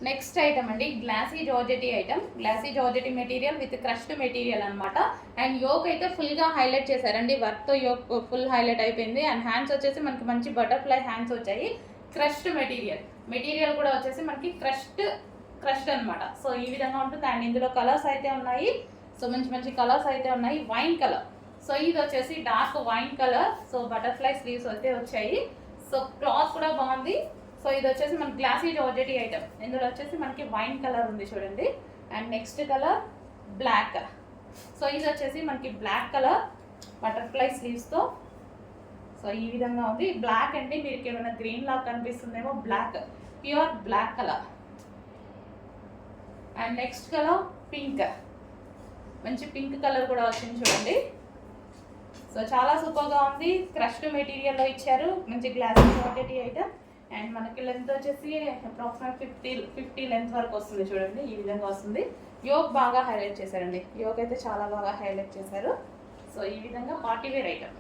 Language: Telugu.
నెక్స్ట్ ఐటమ్ అండి glossy georgette item. Glossy georgette material with crushed material అనమాట. అండ్ యోక్ అయితే ఫుల్గా హైలైట్ చేశారండి. వర్క్తో యోక్ ఫుల్ హైలైట్ అయిపోయింది. అండ్ హ్యాండ్స్ వచ్చేసి మనకి మంచి బటర్ఫ్లై హ్యాండ్స్ వచ్చాయి. క్రష్డ్ మెటీరియల్ కూడా వచ్చేసి మనకి క్రష్డ్ అనమాట. సో ఈ విధంగా ఉంటుంది. అండ్ ఇందులో కలర్స్ అయితే ఉన్నాయి. సో మంచి మంచి కలర్స్ అయితే ఉన్నాయి. Wine colour. సో ఇది వచ్చేసి dark wine colour. So butterfly sleeves అయితే వచ్చాయి. సో క్లాత్ కూడా బాగుంది. సో ఇది వచ్చేసి మనకి గ్లాసీ జార్జెటీ ఐటమ్. ఇందులో వచ్చేసి మనకి వైన్ కలర్ ఉంది చూడండి. And next colour black. So ఇది వచ్చేసి మనకి బ్లాక్ కలర్ బటర్ఫ్లై స్లీవ్స్తో. సో ఈ విధంగా ఉంది. బ్లాక్ అండి, మీకు ఏమైనా గ్రీన్ లాగా కనిపిస్తుందేమో. Black, pure black colour. And next colour pink. మంచి పింక్ కలర్ కూడా వచ్చింది చూడండి. సో చాలా సూపర్గా ఉంది. క్రష్డ్ మెటీరియల్లో ఇచ్చారు. మంచి గ్లాసీ జార్జెటీ ఐటమ్. అండ్ మనకి లెంత్ వచ్చేసి అప్రాక్సిమేట్ 50 లెంత్ వరకు వస్తుంది చూడండి. ఈ విధంగా వస్తుంది. యోక్ బాగా హైలైట్ చేశారండి. యోక్ అయితే చాలా బాగా హైలైట్ చేశారు. సో ఈ విధంగా పార్టీ వేర్ ఐటమ్.